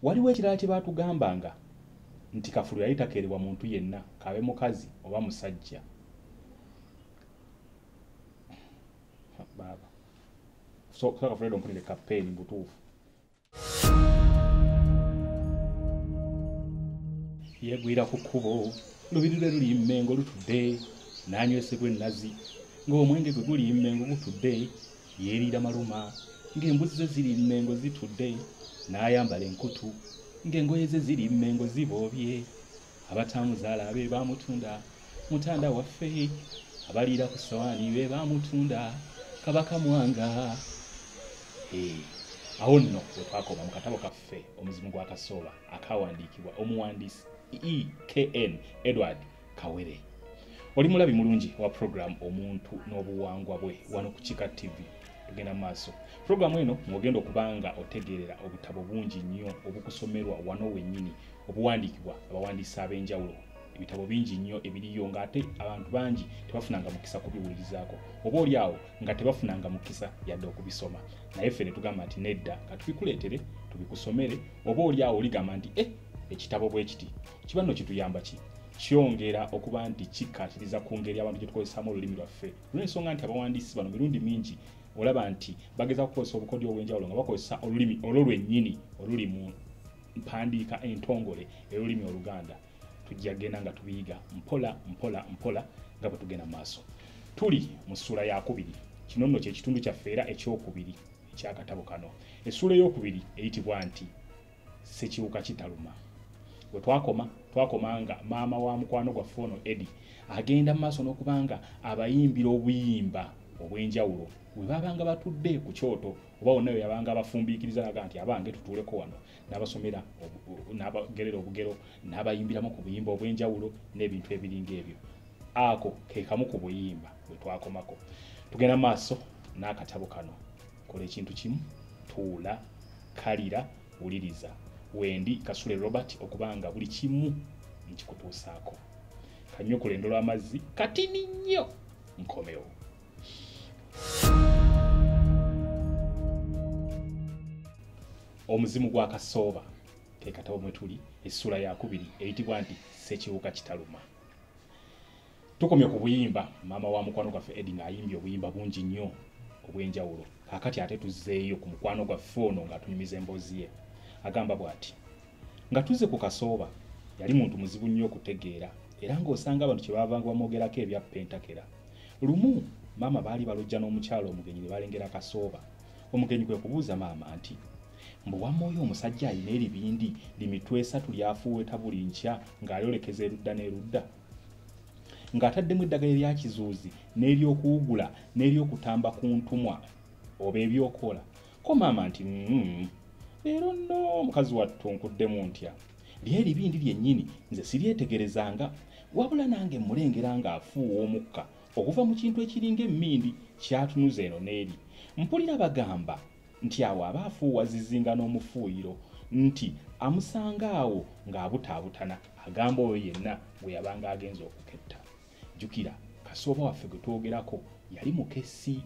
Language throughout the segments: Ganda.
waliwo ekirala kye baatugambanga nti kafulu yali takeerebwa muntu yenna kabe mukazi oba musajja. Baba so kafulu mpulire kapeeni butuufu. Yegwira ku kkubo lubiri lwe luli mmengo lutudde n'anywesebwa ennazi ng'omwenge gwe guli mmengo gutudde yeeriira maluma ng'embuzi ze ziri mmengo zitudde n'ayambala enkutu ng'engoye ze ziri mmengo ziboobye. Abataamuzaala be baamutunda mutanda waffe abaliira ku ssowaani be baamutunda kabaka mwanga. Awo nno we twakoma mu katabo kaffe omuzimu gwa Kasooba akawandiikibwa omuwandiisi E.K.N. Edward Kawere. Oli mulabi mulungi wa program omuntu n'obuwangwa bwe wano ku Chika TV. Tugenda maaso program eno mwogenda okubanga otegeerera obutabo bungi nnyo obukusomerwa wano wennyini obuwandiikibwa abawandiisi ab'enjawulo. Ebitabo bingi nnyo ebiriyo ng'ate abantu bangi tebafunanga mukisa kubiwulirizaako oba oli awo nga tebafunanga mukisa yadde okubisoma. Naye ffe ne tugamba nti nedda nga tubikuleetere tubikusomere oba oli awo oligamba nti ekitabo bwe kiti kiba nno kituyamba ki kyongera okuba nti kikkaatiriza ku ngeri abantu gye tukozesaamu olulimi lwaffe olw'ensonga nti abawandiisi bano mirundi mingi olaba nti bageza kukozesa obukodyo obw'enjawulo nga bakozesa olulimi olwo lwennyini oluli mu mpandiika entongole ey'olulimi Oluganda. Tujja genda nga tubiyiga mpola nga bwe tugenda maaso. Tuli mu ssuula ya 2. Kino nno kye kitundu kyaffe era ekyokubiri eky'akatabo kano. Essuula ey'okubiri eyitibwa nti Ssekiwuka Kitaluma. Bwe twakoma nga maama wa mukwano gwaffe ono Eddie agenda mu maaso n'okubanga abayimbira obuyimba obw'enjawulo bwe babanga batudde ku kyoto oba wonna we yabanga abafumbiikiriza naga nti abange tutuuleko wano n'abasomera n'abagerera obugero n'abayimbiramu ku buyimba obw'enjawulo n'ebintu ebiringa ebyo. Ako ke kamu ku buyimba bwe twakomako. Tugenda maaso n'akatabo kano. Kola ekintu kimu, tuula, kalira, wuliriza. Wendi Kasule Robert okubanga buli kimu nkikutuusaako. Kanyokule ndolo amazzi katini nnyo nkomewo. Omuzimu gwa Kasooba ke katabo mwe tuli essuula ya 2 eyitibwa nti Ssekiwuka Kitaluma. Tukomye ku buyimba maama wa mukwano gwaffe Eddie ng'ayimbye obuyimba bungi nnyo obw'enjawulo. Kaakati ate tuzzeeyo ku mukwano gwaffe ono ng'atunyumiza emboozi ye. Agamba bw'ati nga tuzze ku Kasooba yali muntu muzibu nnyo okutegeera era ng'osanga abantu kye baavanga bamwogerako ebya pentakera. Lumu maama baali balojja n'omukyalo omugenyi ne balengera Kasooba. Omugenyi kwe kubuuza maama nti mbu wamma oyo omusajja alina eribindi limitwe 3 lyafuuweta buli nkya ng'ayolekeza erudda n'erudda ng'ataddemu eddagala erya kizuuzi n'ery'okuwugula n'ery'okutamba ku ntumwa oba ebyokola. Ko maama nti leero nno omukazi wattu nkuddemu ntya ly'eribindi lyennyini nze siryetegerezanga wabula nange mulengera ng'afuuwa omukka okuva mu kintu ekiringa emmindi kyatunuza eno n'eri. Mpulira bagamba nti awo aba afuuwa zizinga n'omufuuyiro nti amusanga awo ng'abutaabutana agamba oyo yenna gwe yabanga agenza okuketta. Jjukira Kasooba waffe gwe twogerako yali mukessi.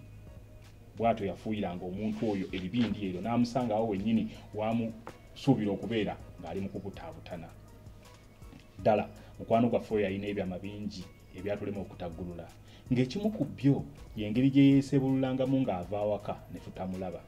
Bw'atyo yafuuyiranga omuntu oyo eribindi eryo n'amusanga awo wennyini wamusuubira okubeera ng'ali mu kubutaabutana. Ddala mukwano gwaffe oyo yalina ebyama bingi ebyatulema okutaggulula ng'ekimu ku byo y'engeri gye yeesebululangamu ng'ava awaka ne tutamulaba.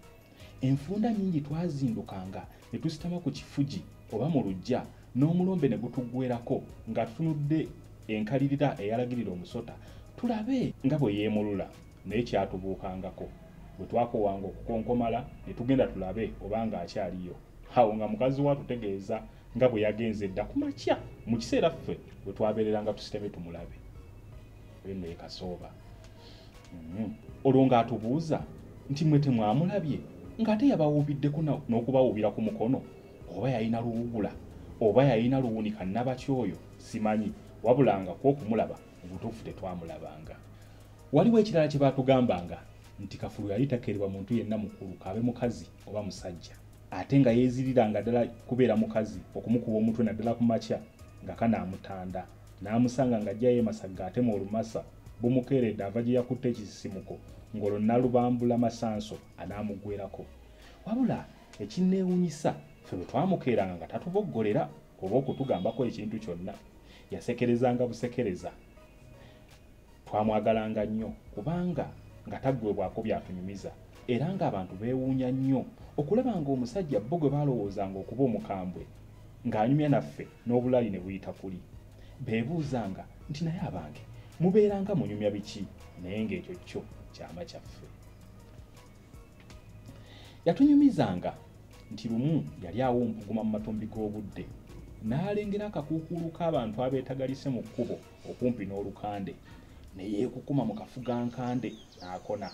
Enfunda nnyingi twazindukanga ne tusitama ku kifugi oba mu luggya n'omulombe ne gutuggwerako nga tutunudde enkalirira eyalagirira omusota tulabe nga bwe yeemulula naye kyatubuukangako. Bwe twakowanga okukonkomala ne tugenda tulabe obanga akyaliyo. Awo nga mukazi watutegeeza nga bwe yagenze edda ku makya mu kiseera ffe bwe twabeereranga tusiteme tumulabe. Eno ye Kasooba. Olwo ng'atubuuza nti mwe temwamulabye ng'ate yabawuubiddeko n'okubawuubira ku mukono oba yalina luwugula oba yalina luwunika nnabakyoyo simanyi wabula nga kw'okumulaba mu butuufu tetwamulabanga. Waliwo ekirala kye baatugambanga nti Kafulu yali takeerebwa muntu yenna mukulu kabe mukazi oba musajja ate nga yeeziriranga ddala kubeera mukazi okumukuba omutwe naddala ku makya nga kanaamutanda n'amusanga ng'ajja yeemasagga ate mu olumasa bumukeeredde ava gye yakutte ekisisimuko ng'olwo nalubambula masanso anaamugwerako. Wabula ekinneewuunyisa ffe bwe twamukeeranga nga tatuboggolera oba okutugambako ekintu kyonna yasekerezanga busekereza. Twamwagalanga nnyo kubanga nga taggwebwako byatunyumiza era ng'abantu beewuunya nnyo okulaba ng'omusajja bo gwe baalowoozanga okuba omukambwe ng'anyumya naffe n'obulali ne buyita kuli. Beebuuzanga nti naye abange mubeeranga munyumya biki naye ng'ekyo kyo kyama kyaffe. Yatunyumizanga nti lumu yali awo mpuguma mu matumbi g'obudde n'alengera akakuukulu k'abantu abeetagalise mu kkubo okumpi n'olukande ne yeekukuma mu kafugankande n'akona.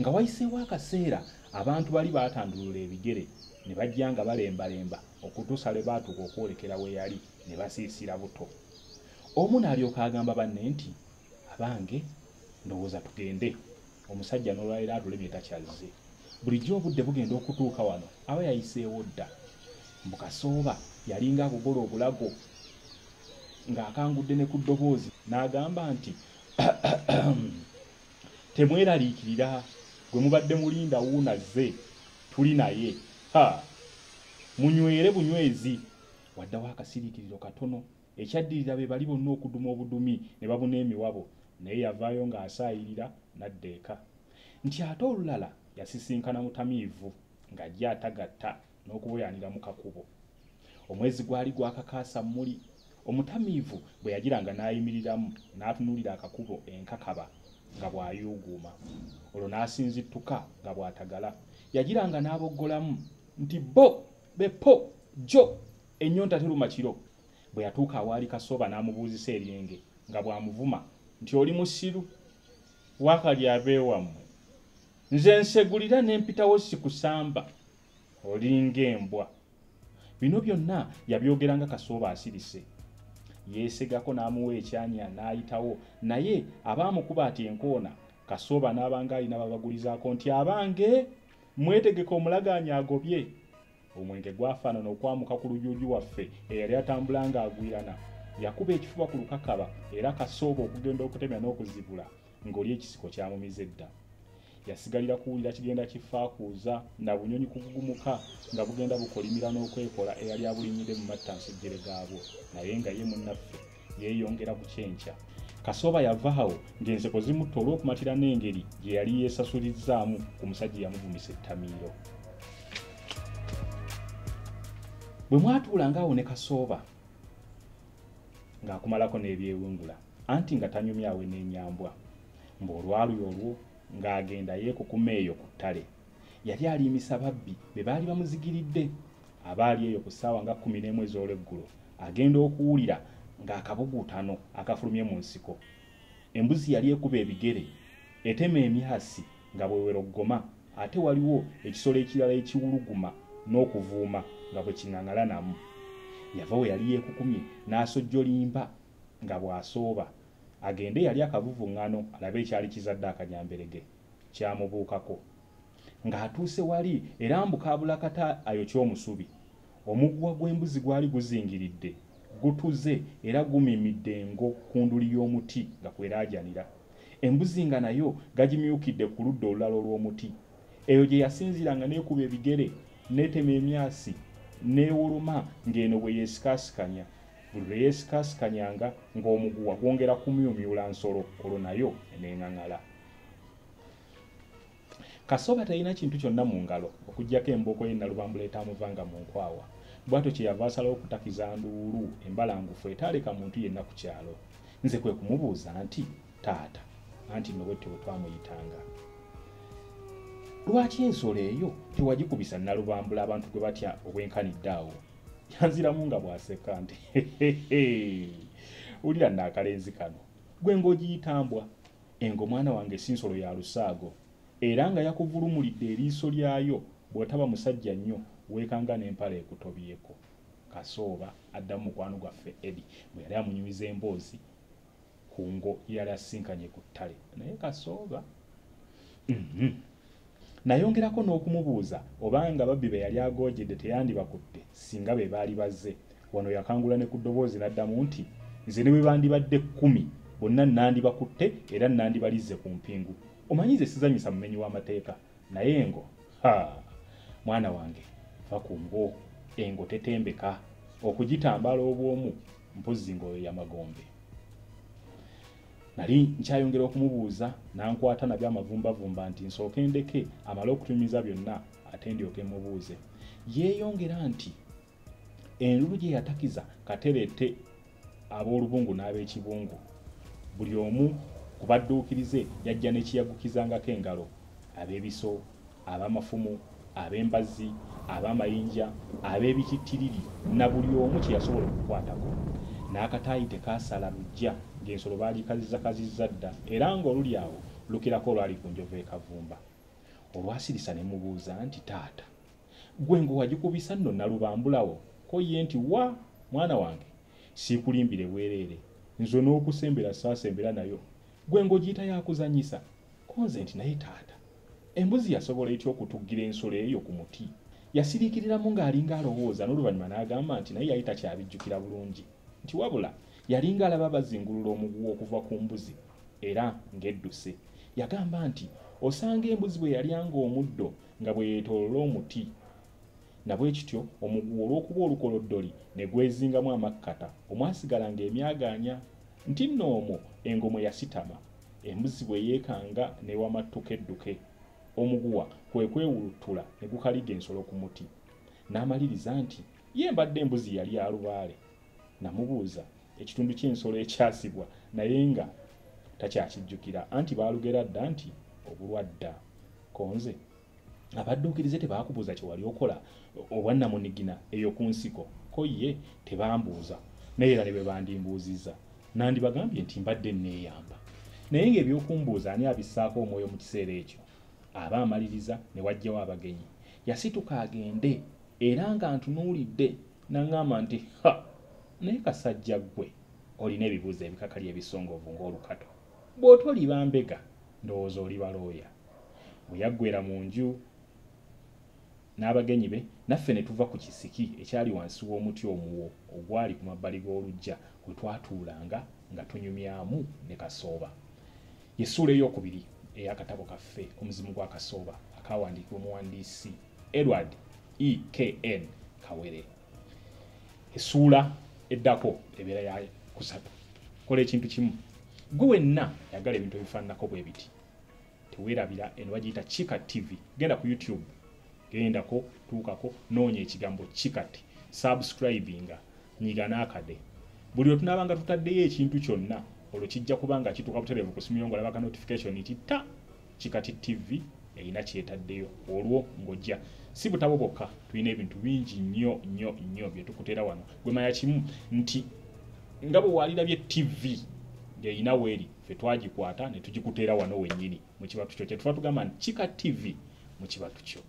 Nga wayiseewo akaseera abantu bali baatandulula ebigere ne bajja nga balembalemba okutuusa lwe baatuuka okwolekera we yali ne basiisira buto. Omu n'alyoka agamba banne nti abange ndowooza tugende, omusajja n'olwaliro atulemye takyazze. Bulijjo obudde bugenda okutuuka wano aba yayiseewo dda. Mu Kasooba yalinga agogola obulago ng'akangudde ne ku ddoboozi n'agamba nti temweraliikirira gwe mubadde mulinda wuunazze tuli naye, munywere bunywezi. Waddawo akasiriikiriro katono ekyaddirira be bali bonna okuduma obudumi ne babuna emiwabo naye yavaayo ng'asaayirira n'adda eka. Nti ate olulala yasisinkana mutamiivu ng'ajja atagatta n'okuboyanira mu kakubo. Omwezi gwali gwakakaasa muli. Omutamiivu bwe yagiranga n'ayimiriramu n'atunuulira akakubo enkakaba nga bw'ayuuguuma. Olwo n'asinzittuka nga bw'atagala. Yagiranga n'aboggolamu nti bo bepo jo ennyonta teruma kiro. Bwe yatuuka awaali Kasooba n'amubuuzisa eryenge nga bw'amuvuma nti oli musiru wakali abeewammwe nze nsegulira n'empitawo sikusamba olinga embwa. Bino byonna yabyogeranga Kasooba asirise. Yeesegako n'amuwa ekyanya n'ayitawo naye abaamukuba ati enkoona Kasooba n'abanga alina babagulizaako nti abange mwetegeka omulagaanya agobye. Omwenge gwafaanana okwamuka ku lujuuju waffe eyali atambula ng'agwirana. Yakuba ekifuba ku lukakaba era Kasooba okugenda okutemya n'okuzibula ng'oli ekisiko kyamumize dda. Yasigalira kuwulira kigenda kifaakuuza na bunyonyi kuvugumuka nga bugenda bukolimira n'okwekola eyali abulinyire mu mattansejjere gaabwo naye nga ye munnaffe yeeyongera ku kyenkya. Kasooba yava awo ng'enseko zimutta olw'okumatira n'engeri gye yali yeesasulizzaamu ku musajja yamuvumisa ettamiiro. Bwe mwatuulangaawo ne Kasooba ng'akumalako n'ebyewungula anti nga tanyumyawe n'ennyambwa ng'olwaluyo olwo ng'agenda yeekukuma eyo ku ttale. Yali aliimisa babbi be baali bamuzigiridde abaali eyo ku ssaawa nga 11 ez'olweggulo agenda okuwulira ng'akabuguutano akafulumye mu nsiko. Embuzi yali ekuba ebigere etema emyasi nga bwewerogoma ate waliwo ekisolo ekirala ekiwuluguma n'okuvuuma nga bwe kiŋŋaŋalanamu. Yava we yali yeekukumye n'asojjolimba nga bw'asooba agende yali akavuvuŋŋano alabe ekyali kizadde akanyamberege kyamubuukako. Ng'atuuse wali era mbukaabulakata ayokya omusubi. Omuguwa gw'embuzi gwali guzingiridde gutuze era gumimidde engo ku nduli y'omuti nga kweraajanira. Embuzi nga nayo gagimyukidde ku ludda olulala olw'omuti. Eyo gye yasinziranga n'ekuba ebigere n'etema emyasi n'ewoloma ng'eno bwe yeesikaasikanya. Buli lwe yeesikaasikanyanga ng'omuguwa gwongera kumyumyula nsolo olwo nayo n'eŋŋaŋala. Kasooba talina kintu kyonna mu ngalo okuggyako embooko ye Nalubambula etamuvanga mu nkwawa. Bw'atyo kye yava asalawo okutakiza nduulu embalangufu etaaleka muntu yenna ku kyalo. Nze kwe kumubuuza nti taata anti nno bwetyo bwe twamuyitanga. Lwaki ensolo eyo tewagikubisa Nalubambula abantu gwe batya obwenkanidde awo? Yanziramu nga bw'aseka nti wulira n'akalenzi kano gwe ng'ogiyitambwa. Engo mwana wange si nsolo ya lusaago era nga yakuvulumulidde eriiso lyayo bw'otaba musajja nnyo weekanga n'empala ekutobyeko. Kasooba addamu mukwano gwaffe Eddie bwe yali amunyumiza emboozi ku ngo yali asinkanye ku ttale. Naye Kasooba nayongerako n'okumubuuza obanga babbi be yali agoojjedde teyandibakutte singa be baali bazze. Wano yakangula ne ku ddoboozi n'addamu nti nze ne bwe bandibadde 10 bonna nandibakutte era nandibalizze ku mpingu. Omanyi nze sizanyisa mumenyi w'amateeka naye ngo mwana wange ava ku ngo engo tetembeka okugitambala obwomu mpozi ngo y'amagombe. Nali nkyayongera okumubuuza nankwata nabyo amavumbavumba nti nsooke ndeke amale okutumiza byonna ate ndyoke mubuuze. Yeeyongera nti enlulu gye yatakiza katerete ab'olubungu n'ab'ekibungu buli omu ku badduukirize yajja n'ekiyagukizangako engalo, ab'ebiso, ab'amafumu, ab'embazzi, ab'amayinja, ab'ebikittiriri na buli omu kye yasobola okukwatako. N'akataayi tekaasala lujja ng'ensolo baalikazizza dda era ng'oluli awo lukirako olwali ku njovu ekavumba. Olwasirisa ne mubuuza nti taata, gwe ngo wagikubisa nno nalubambulawo ko ye nti wa mwana wange siikulimbire bwereere nze n'okusembera saasembera nayo gwe ngo giyita yakuzanyisa konze nti naye taata embuzi yasobola etya okutuggira ensolo eyo ku muti. Yasiriikiriramu ng'alinga alowooza n'oluvannyuma n'agamba nti naye yali takyabijjukira bulungi nti wabula yalinga alaba bazingulula omuguwa okuva ku mbuzi era ng'edduse. Yagamba nti osanga embuzi bwe yalyanga omuddo nga bwe yeetoolola omuti na bwe kityo omuguwa olw'okuba olukoloddoli ne gwezingamu amakkata omwasigalanga emyagaanya nti nno omwo engomwe yasitama embuzi bwe yeekanga n'ewamattuka edduke omuguwa kwe kwewulutula ne gukaliga ensolo ku muti. N'amaliriza nti ye mbadde embuzi yali alubaale. Namubuuza ekitundu ky'ensolo ekyasibwa naye nga takyakijjukira anti baalugera dda nti obulwadda. Konze abadduukirize tebaakubuuza kye wali okola obwannamunigina eyo ku nsiko ko ye tebambuuza naye era ne bwe bandimbuuzizza nandibagambye nti mbadde nneeyamba naye ng'ebyokumbuuza ani abissaako omwoyo mu kiseera ekyo. Aba amaliriza ne wajjawo abagenyi. Yasituka agende era nga ntunuulidde n'aŋŋamba nti ha naye kasajja ggwe olina ebibuuzo ebikakali ebisongovu ng'olukato bw'otoliba mbega ndowooza oliba looya. Bwe yaggwera mu nju n'abagenyi be naffe ne tuva ku kisiki ekyali wansi w'omuti omuwo ogwali ku mabbali g'oluggya we twatuulanga nga tunyumyamu ne Kasooba. Y'essuula ey'okubiri ey'akatabo kaffe omuzimu gwa Kasooba akawandiikibwa omuwandiisi Edward E.K.N. Kawere. Essuula eddako ebeera ya kusatu. Kola ekintu kimu gwe wenna yagala ebintu ebifaananako bwe biti teweerabira eno bagiyita Chikat TV. Genda ku YouTube gendako tuukako noonya ekigambo Chikat subscribinga nyiga n'akade buli lwe tunaabanga tutaddeyo ekintu kyonna olwo kijja kubanga kituuka butereevu ku simu yo ng'olabaka notification nti ta Chikat TV erina kyetaddeyo olwo ng'ojja. Si butabo bwokka tulina ebintu bingi nnyo bye tukuteera wano. Gwe manya kimu nti nga bwe waalirabye TV ng'erina weeri ffe twagikwata ne tugikuteera wano wennyini mu kibatu kyo kye tuba tugamba nti Chikat TV mu kibatu kyo.